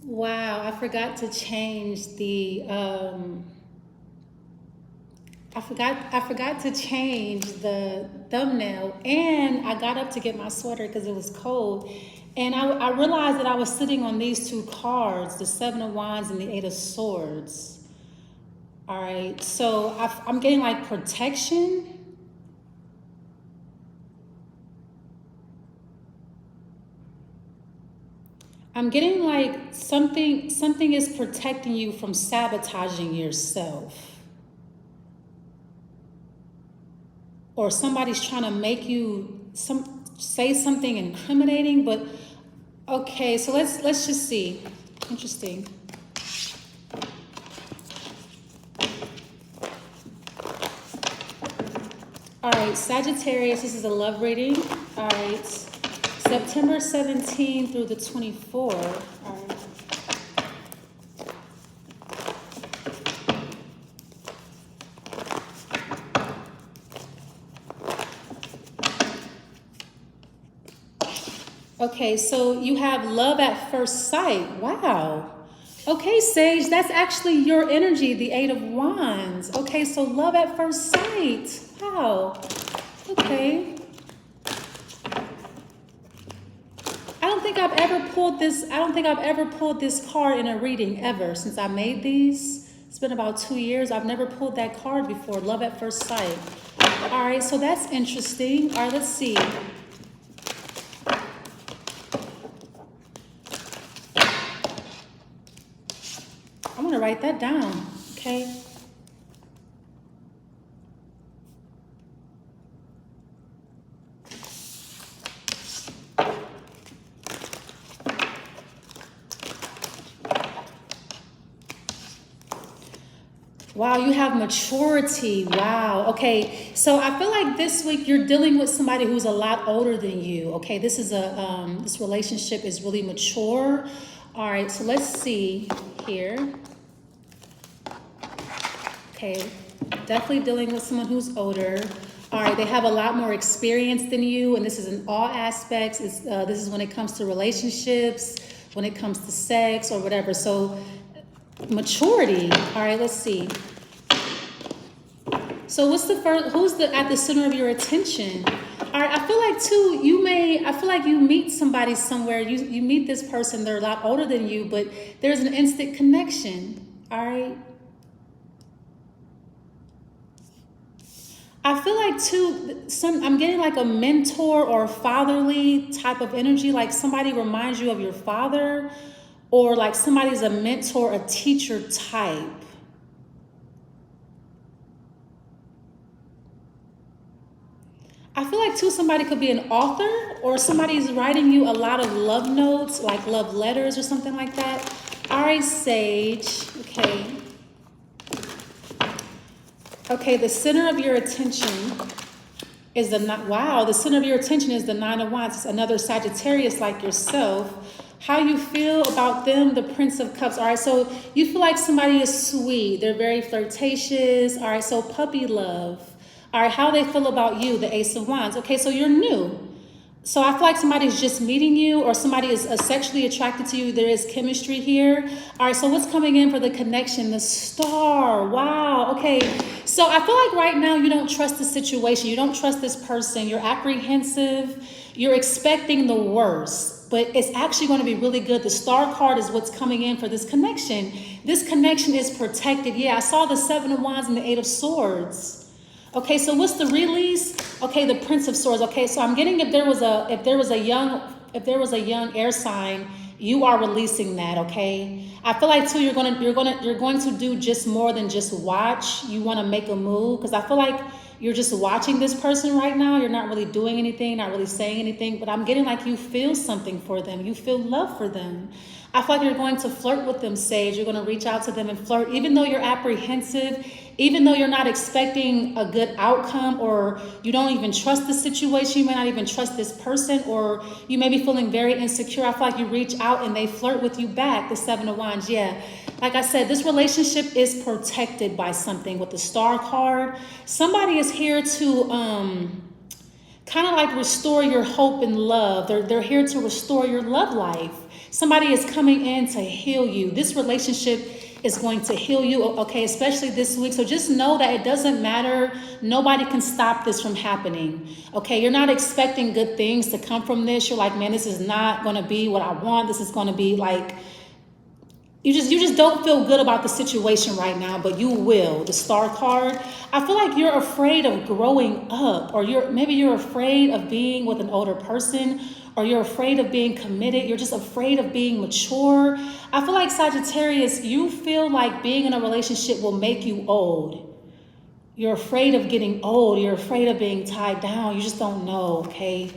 Wow, I forgot to change the I forgot to change the thumbnail, and I got up to get my sweater because it was cold, and I realized that I was sitting on these two cards, the Seven of Wands and the Eight of Swords. All right, so I'm getting like protection. I'm getting like something is protecting you from sabotaging yourself. Or somebody's trying to make you say something incriminating, but okay, so let's just see. Interesting. All right, Sagittarius, this is a love reading. All right, September 17 through the 24th. All right. Okay, so you have love at first sight. Wow. Okay, Sage, that's actually your energy, the Eight of Wands. Okay, so love at first sight. Wow. Okay. I don't think I've ever pulled this card in a reading ever since I made these. It's been about 2 years. I've never pulled that card before, love at first sight. All right, so that's interesting. All right, let's see. I'm gonna write that down, okay? Wow, you have maturity. Wow. Okay. So I feel like this week you're dealing with somebody who's a lot older than you. Okay. This is this relationship is really mature. All right. So let's see here. Okay. Definitely dealing with someone who's older. All right. They have a lot more experience than you. And this is in all aspects. This is when it comes to relationships, when it comes to sex or whatever. So maturity. All right, let's see. So what's the first, who's at the center of your attention? All right, I feel like too, I feel like you meet somebody somewhere, you meet this person, they're a lot older than you, but there's an instant connection. All right. I feel like too, I'm getting like a mentor or fatherly type of energy, like somebody reminds you of your father, or like somebody's a mentor, a teacher type. I feel like too, somebody could be an author, or somebody's writing you a lot of love notes, like love letters or something like that. All right, Sage. Okay. Okay, the center of your attention is the center of your attention is the Nine of Wands. It's another Sagittarius like yourself. How you feel about them, the Prince of Cups. All right, so you feel like somebody is sweet. They're very flirtatious. All right, so puppy love. All right, how they feel about you, the Ace of Wands. Okay, so you're new. So I feel like somebody's just meeting you, or somebody is sexually attracted to you. There is chemistry here. All right, so what's coming in for the connection? The Star. Wow, okay. So I feel like right now you don't trust the situation. You don't trust this person. You're apprehensive. You're expecting the worst, but it's actually going to be really good. The Star card is what's coming in for this connection. This connection is protected. Yeah, I saw the Seven of Wands and the Eight of Swords. Okay, so what's the release? Okay, the Prince of Swords. Okay, so I'm getting if there was a young air sign, you are releasing that. Okay, I feel like too you're going to do just more than just watch. You want to make a move, because I feel like you're just watching this person right now. You're not really doing anything, not really saying anything, but I'm getting like you feel something for them. You feel love for them. I feel like you're going to flirt with them, Sage. You're going to reach out to them and flirt, even though you're apprehensive, even though you're not expecting a good outcome, or you don't even trust the situation. You may not even trust this person, or you may be feeling very insecure. I feel like you reach out and they flirt with you back, the Seven of Wands. Yeah, like I said, this relationship is protected by something with the Star card. Somebody is here to kind of like restore your hope and love. They're here to restore your love life. Somebody is coming in to heal you. This relationship is going to heal you, okay, especially this week. So just know that it doesn't matter. Nobody can stop this from happening, okay? You're not expecting good things to come from this. You're like, man, this is not going to be what I want. This is going to be like, you just don't feel good about the situation right now, but you will. The Star card, I feel like you're afraid of growing up, or maybe you're afraid of being with an older person, or you're afraid of being committed. You're just afraid of being mature. I feel like Sagittarius, you feel like being in a relationship will make you old. You're afraid of getting old. You're afraid of being tied down. You just don't know, okay?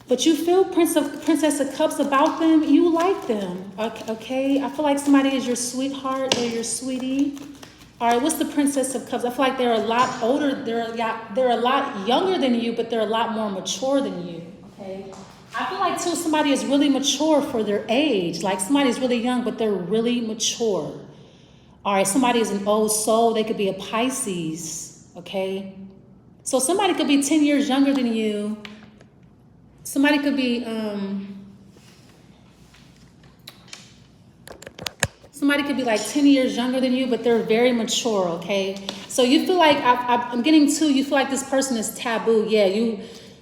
But you feel Princess of Cups about them. You like them, okay? I feel like somebody is your sweetheart or your sweetie. All right, what's the Princess of Cups? I feel like they're a lot older. They're a lot younger than you, but they're a lot more mature than you, okay? I feel like, too, somebody is really mature for their age. Like, somebody's really young, but they're really mature. All right, somebody is an old soul. They could be a Pisces, okay? So somebody could be 10 years younger than you. Somebody could be, like 10 years younger than you, but they're very mature, okay? So you feel like, I'm getting to, you feel like this person is taboo. Yeah, you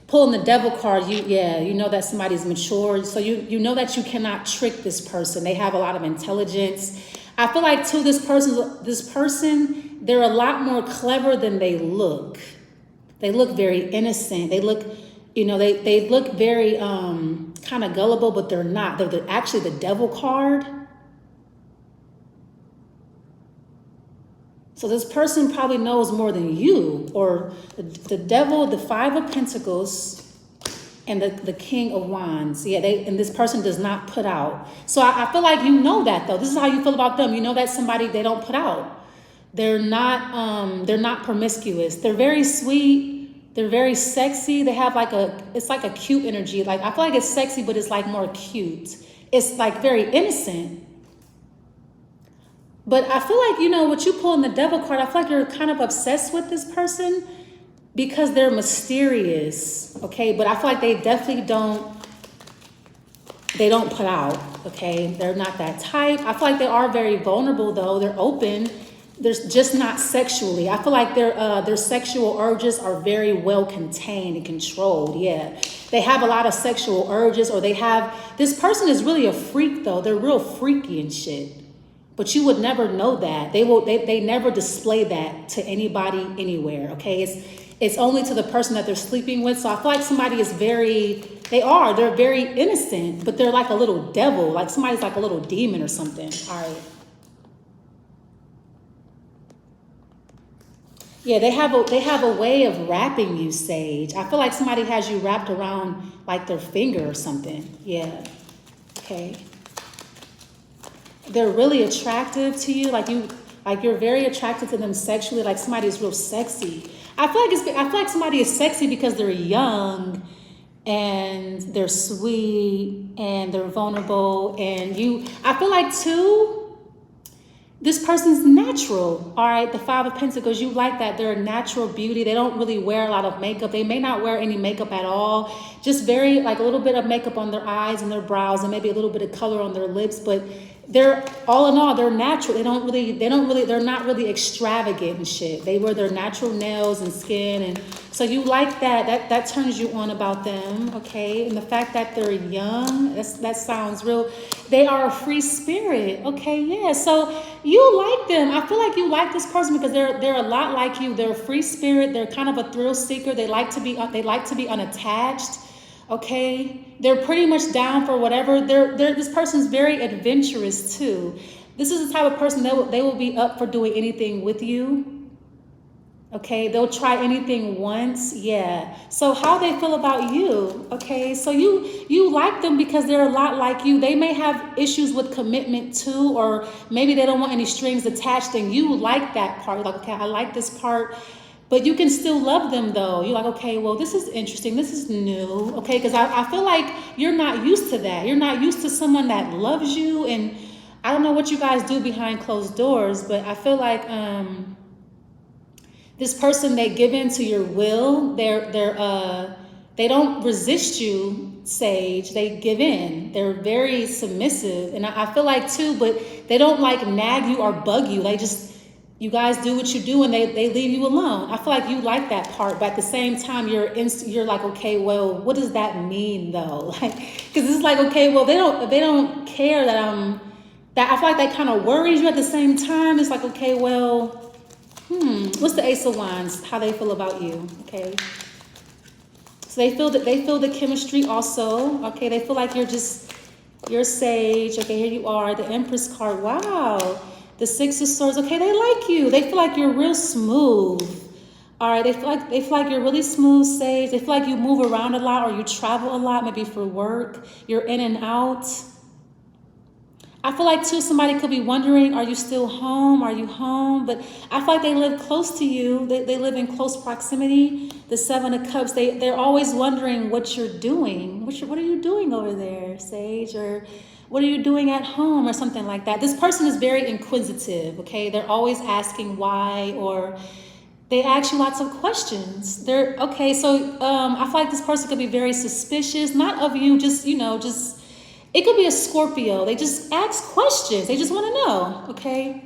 pulling the devil card, you know that somebody's mature. So you know that you cannot trick this person. They have a lot of intelligence. I feel like, too, this person, they're a lot more clever than they look. They look very innocent. They look, you know, they look very kind of gullible, but they're not. They're actually the devil card. So this person probably knows more than you, or the devil, the Five of Pentacles, and the King of Wands. Yeah, and this person does not put out. So I feel like you know that, though. This is how you feel about them. You know that somebody, they don't put out. They're not promiscuous. They're very sweet. They're very sexy. They have like it's like a cute energy. Like, I feel like it's sexy, but it's like more cute. It's like very innocent. But I feel like, you know, what you pull in the devil card, I feel like you're kind of obsessed with this person because they're mysterious, okay? But I feel like they definitely don't put out, okay? They're not that type. I feel like they are very vulnerable, though. They're open. They're just not sexually. I feel like their sexual urges are very well contained and controlled, yeah. They have a lot of sexual urges, or this person is really a freak, though. They're real freaky and shit. But you would never know that. They never display that to anybody anywhere, okay? It's only to the person that they're sleeping with. So I feel like somebody is they're very innocent, but they're like a little devil. Like somebody's like a little demon or something. All right. Yeah, they have a way of wrapping you, Sage. I feel like somebody has you wrapped around like their finger or something. Yeah. Okay. They're really attractive to you, like you're very attracted to them sexually, like somebody is real sexy. I feel like somebody is sexy because they're young and they're sweet and they're vulnerable, and I feel like, too, this person's natural. All right, the Five of Pentacles, you like that. They're a natural beauty. They don't really wear a lot of makeup. They may not wear any makeup at all. Just very, like, a little bit of makeup on their eyes and their brows, and maybe a little bit of color on their lips, but they're, all in all, they're natural. They're not really extravagant and shit. They wear their natural nails and skin, and so you like that. That turns you on about them, okay? And the fact that they're young, that sounds real. They are a free spirit, okay? Yeah, so you like them. I feel like you like this person because they're a lot like you. They're a free spirit. They're kind of a thrill seeker. They like to be unattached. Okay, they're pretty much down for whatever. This person's very adventurous too. This is the type of person they will be up for doing anything with you. Okay, they'll try anything once. Yeah. So how they feel about you? Okay, so you like them because they're a lot like you. They may have issues with commitment too, or maybe they don't want any strings attached, and you like that part. You're like, okay, I like this part. But you can still love them, though. You're like, okay, well, this is interesting. This is new, okay? Because I feel like you're not used to that. You're not used to someone that loves you. And I don't know what you guys do behind closed doors, but I feel like this person, they give in to your will. They don't resist you Sage, they give in. They're very submissive. And I feel like too, but they don't like nag you or bug you. They just, you guys do what you do and they leave you alone. I feel like you like that part, but at the same time, you're like, okay, well, what does that mean though? Like, because it's like, okay, well, they don't care that I feel like that kind of worries you at the same time. It's like, okay, well, what's the Ace of Wands? How they feel about you, okay? So they feel the chemistry also, okay? They feel like you're Sage, okay? Here you are, the Empress card. Wow, the Six of Swords. Okay, they like you. They feel like you're real smooth. All right, they feel like you're really smooth, Sage. They feel like you move around a lot or you travel a lot, maybe for work. You're in and out. I feel like too, somebody could be wondering, are you still home? Are you home? But I feel like they live close to you. They live in close proximity. The Seven of Cups, they're always wondering what you're doing. What are you doing over there, Sage? Or what are you doing at home or something like that? This person is very inquisitive, okay? They're always asking why, or they ask you lots of questions. Okay, so I feel like this person could be very suspicious, not of you, just, it could be a Scorpio. They just ask questions. They just want to know, okay?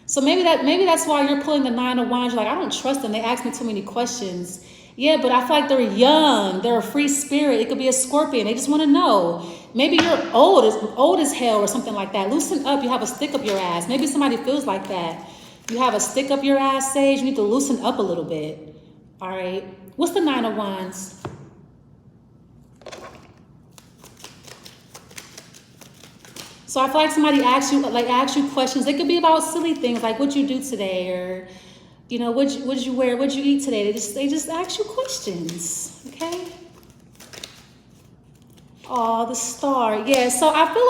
So maybe that's why you're pulling the Nine of Wands. You're like, I don't trust them. They ask me too many questions. Yeah, but I feel like they're young. They're a free spirit. It could be a Scorpion. They just want to know. Maybe you're old as hell or something like that. Loosen up. You have a stick up your ass. Maybe somebody feels like that. You have a stick up your ass, Sage. You need to loosen up a little bit. All right. What's the Nine of Wands? So I feel like somebody asks you questions. They could be about silly things like what'd you do today, or what'd you wear, what'd you eat today. They just ask you questions, okay? Oh, the Star. Yeah, so I feel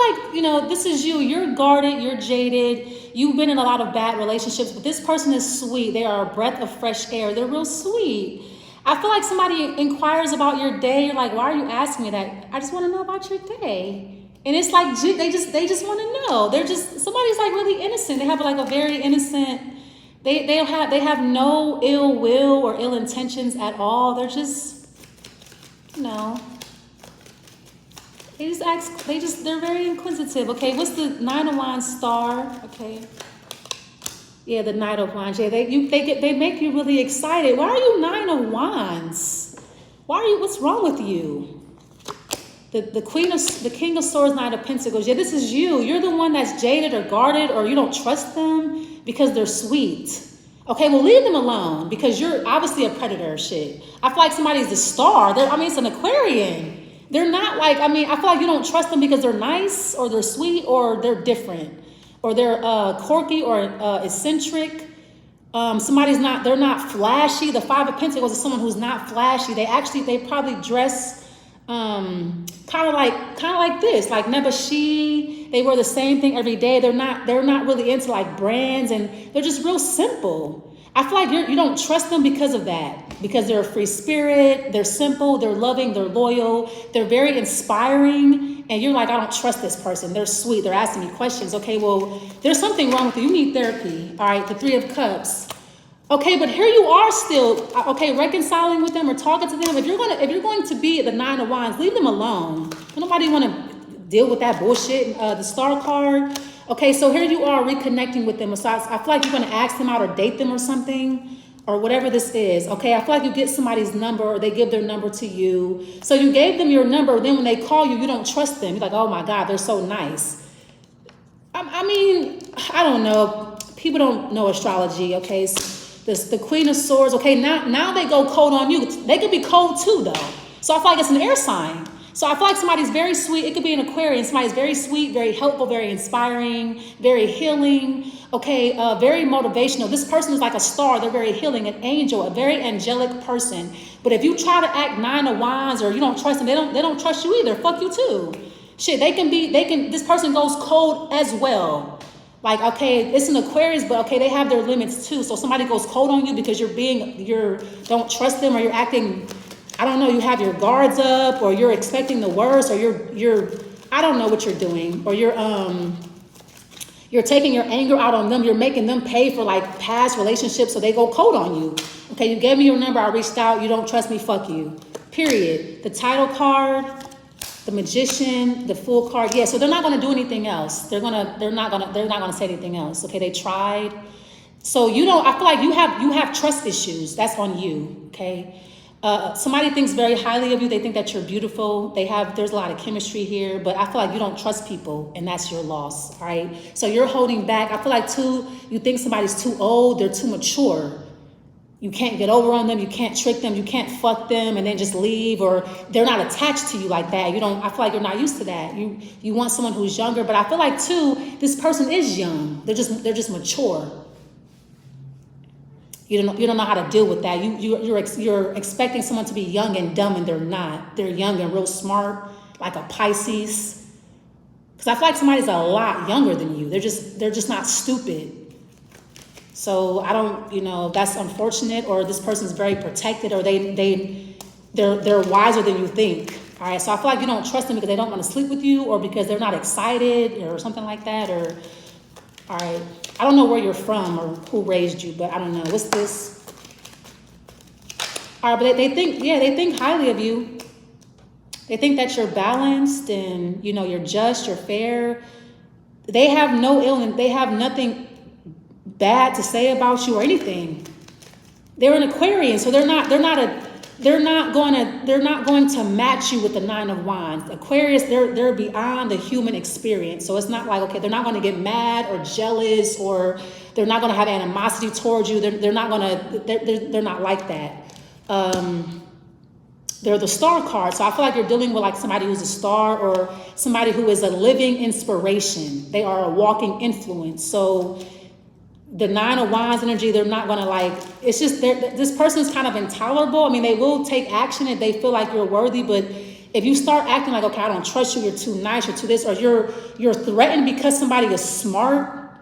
like, this is you. You're guarded, you're jaded. You've been in a lot of bad relationships, but this person is sweet. They are a breath of fresh air. They're real sweet. I feel like somebody inquires about your day. You're like, why are you asking me that? I just want to know about your day. And it's like they just want to know. They're just, somebody's like really innocent. They have like a very innocent. They have no ill will or ill intentions at all. They're just, they're very inquisitive. Okay, what's the Nine of Wands, Star? Okay. Yeah, the Knight of Wands. Yeah, they make you really excited. Why are you Nine of Wands? What's wrong with you? The King of Swords, Knight of Pentacles. Yeah, this is you. You're the one that's jaded or guarded, or you don't trust them because they're sweet. Okay, well, leave them alone because you're obviously a predator shit. I feel like somebody's the Star. It's an Aquarian. They're not like, I feel like you don't trust them because they're nice or they're sweet or they're different or they're quirky or eccentric. They're not flashy. The Five of Pentacles is someone who's not flashy. They probably dress kind of like this, like Nebuchadnezzar. They wear the same thing every day. They're not really into like brands, and they're just real simple. I feel like you don't trust them because of that, because they're a free spirit. They're simple, they're loving, they're loyal, they're very inspiring, and you're like, I don't trust this person. They're sweet, they're asking me questions. Okay, well, there's something wrong with you. You need therapy. All right, the Three of Cups. Okay, but here you are still, okay, reconciling with them or talking to them. If you're going to be the Nine of Wands, leave them alone. Nobody want to deal with that bullshit. The Star card. Okay, so here you are reconnecting with them. So I feel like you're going to ask them out or date them or something, or whatever this is. Okay, I feel like you get somebody's number or they give their number to you. So you gave them your number. Then when they call you, you don't trust them. You're like, oh my God, they're so nice. I don't know. People don't know astrology, okay? The Queen of Swords, okay, now they go cold on you. They could be cold too, though. So I feel like it's an air sign. So I feel like somebody's very sweet. It could be an Aquarian. Somebody's very sweet, very helpful, very inspiring, very healing, okay, very motivational. This person is like a star. They're very healing, an angel, a very angelic person. But if you try to act Nine of Wands or you don't trust them, they don't trust you either. Fuck you too. Shit, this person goes cold as well. Like, okay, it's an Aquarius, but okay, they have their limits too. So somebody goes cold on you because you don't trust them, or you're acting, I don't know, you have your guards up, or you're expecting the worst, or you're I don't know what you're doing, or you're taking your anger out on them. You're making them pay for like past relationships, so they go cold on you. Okay, you gave me your number, I reached out, you don't trust me, fuck you. period. The title card, the Magician, the Fool card. Yeah, so they're not going to do anything else. They're not going to say anything else. Okay, they tried. So you don't, I feel like you have trust issues. That's on you, okay? Somebody thinks very highly of you. They think that you're beautiful. There's a lot of chemistry here, but I feel like you don't trust people, and that's your loss, all right? So you're holding back. I feel like too, you think somebody's too old, they're too mature. You can't get over on them, you can't trick them, you can't fuck them and then just leave, or they're not attached to you like that. I feel like you're not used to that. You want someone who's younger, but I feel like too, this person is young. They're just mature. You don't know how to deal with that. You're expecting someone to be young and dumb, and they're not. They're young and real smart, like a Pisces. Because I feel like somebody's a lot younger than you. They're just not stupid. So I don't, that's unfortunate, or this person's very protected, or they're wiser than you think. All right. So I feel like you don't trust them because they don't want to sleep with you, or because they're not excited, or something like that, or all right. I don't know where you're from or who raised you, but I don't know. What's this? All right, but they think highly of you. They think that you're balanced and, you're just, you're fair. They have no illness. They have nothing bad to say about you or anything. They're an Aquarian, so they're not going to match you with the 9 of Wands. Aquarius, they're beyond the human experience. So it's not like, okay, they're not going to get mad or jealous, or they're not going to have animosity towards you. They're not like that. They're the star card. So I feel like you're dealing with like somebody who's a star, or somebody who is a living inspiration. They are a walking influence. So the 9 of Wands energy, they're not going to it's just, this person's kind of intolerable. I mean, they will take action if they feel like you're worthy, but if you start acting like, okay, I don't trust you, you're too nice, you're too this, or you're threatened because somebody is smart,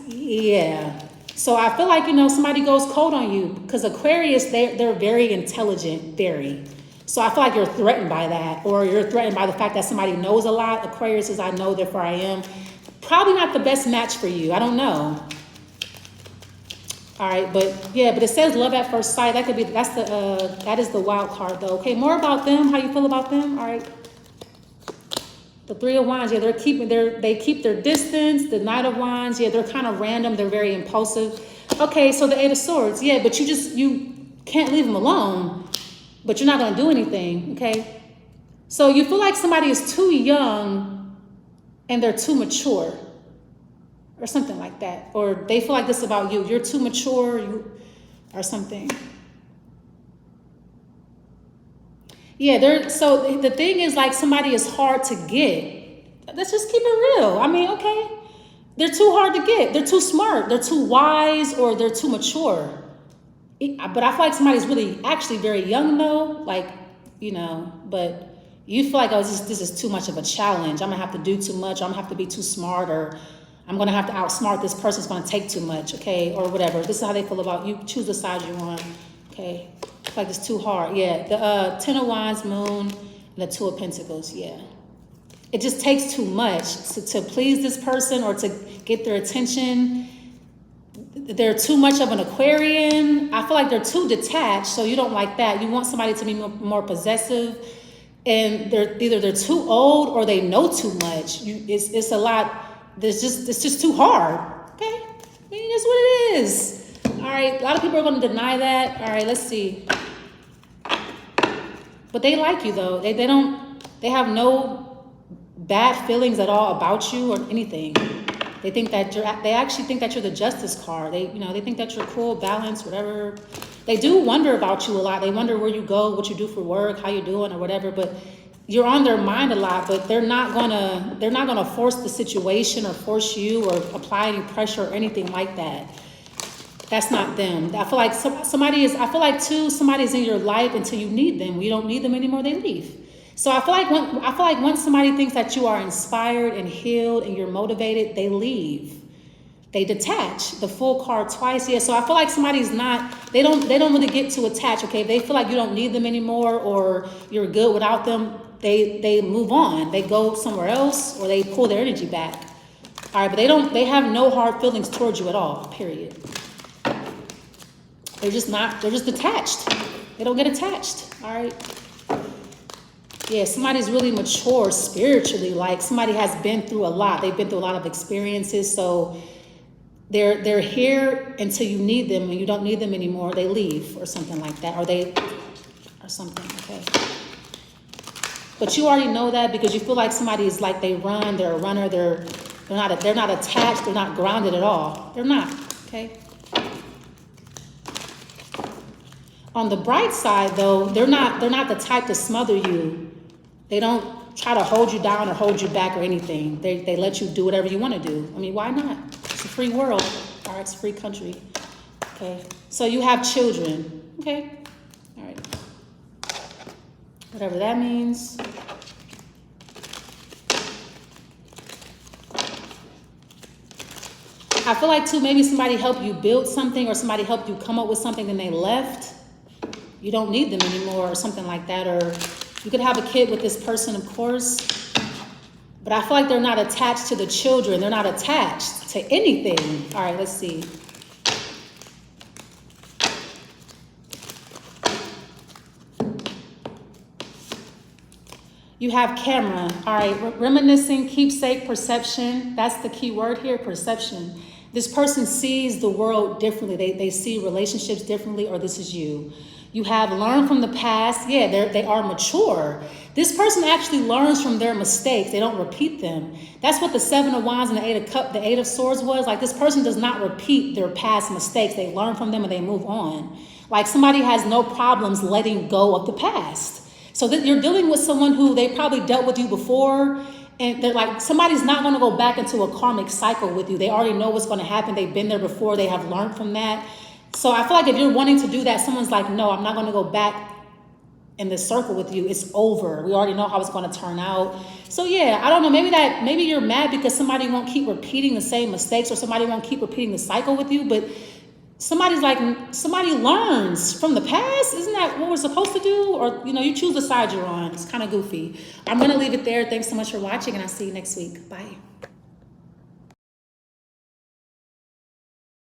yeah. So I feel like, somebody goes cold on you, because Aquarius, they're very intelligent, very. So I feel like you're threatened by that, or you're threatened by the fact that somebody knows a lot. Aquarius is, I know, therefore I am. Probably not the best match for you. I don't know. All right, but it says love at first sight. That is the wild card though. Okay, more about them. How you feel about them? All right. The 3 of Wands. Yeah, they keep their distance. The Knight of Wands. Yeah, they're kind of random. They're very impulsive. Okay, so the 8 of Swords. Yeah, but you can't leave them alone. But you're not going to do anything. Okay. So you feel like somebody is too young and they're too mature, or something like that. Or they feel like this about you. You're too mature, or something. Yeah, so the thing is, like, somebody is hard to get. Let's just keep it real. I mean, okay. They're too hard to get. They're too smart. They're too wise, or they're too mature. But I feel like somebody's really actually very young though. Like, but you feel like, oh, this is too much of a challenge. I'm going to have to do too much. I'm going to have to be too smart, or I'm going to have to outsmart this person. It's going to take too much, okay, or whatever. This is how they feel about you. Choose the side you want, okay. It's like it's too hard. Yeah, the 10 of Wands, Moon, and the 2 of Pentacles, yeah. It just takes too much to please this person or to get their attention. They're too much of an Aquarian. I feel like they're too detached, so you don't like that. You want somebody to be more possessive. And they're too old, or they know too much. It's a lot. It's just too hard. Okay, I mean, that's what it is. All right, a lot of people are going to deny that. All right, let's see. But they like you though. They have no bad feelings at all about you or anything. They actually think that you're the Justice card. They think that you're cool, balanced, whatever. They do wonder about you a lot. They wonder where you go, what you do for work, how you're doing, or whatever. But you're on their mind a lot. But they're not gonna force the situation or force you or apply any pressure or anything like that. That's not them. I feel like somebody's in your life until you need them. When you don't need them anymore, they leave. So I feel like once somebody thinks that you are inspired and healed and you're motivated, they leave. They detach. The Fool card twice. Yeah. So I feel like somebody's they don't really get to attach. Okay. They feel like you don't need them anymore, or you're good without them. They move on. They go somewhere else, or they pull their energy back. All right. But they have no hard feelings towards you at all. Period. They're just detached. They don't get attached, all right? Yeah, somebody's really mature spiritually. Like somebody has been through a lot. They've been through a lot of experiences. So they're here until you need them. When you don't need them anymore, they leave or something like that. Or something, okay. But you already know that because you feel like somebody is like they're a runner, they're not attached, they're not grounded at all. They're not, okay? On the bright side though, they're not the type to smother you. They don't try to hold you down or hold you back or anything. They let you do whatever you want to do. I mean, why not? It's a free world. All right, it's a free country. Okay. So you have children. Okay. All right. Whatever that means. I feel like too, maybe somebody helped you build something or somebody helped you come up with something and they left. You don't need them anymore or something like that. Or you could have a kid with this person, of course, but I feel like they're not attached to the children. They're not attached to anything. All right, let's see. You have camera. All right, reminiscing, keepsake, perception. That's the key word here, perception. This person sees the world differently. They see relationships differently, or this is you. You have learned from the past. Yeah, they are mature. This person actually learns from their mistakes. They don't repeat them. That's what the 7 of Wands and the 8 of Swords was. Like this person does not repeat their past mistakes. They learn from them and they move on. Like somebody has no problems letting go of the past. So that you're dealing with someone who they probably dealt with you before. And they're like, somebody's not going to go back into a karmic cycle with you. They already know what's going to happen. They've been there before. They have learned from that. So I feel like if you're wanting to do that, someone's like, no, I'm not going to go back in this circle with you. It's over. We already know how it's going to turn out. So yeah, I don't know. Maybe you're mad because somebody won't keep repeating the same mistakes or somebody won't keep repeating the cycle with you. But somebody learns from the past. Isn't that what we're supposed to do? Or, you choose the side you're on. It's kind of goofy. I'm going to leave it there. Thanks so much for watching and I'll see you next week. Bye.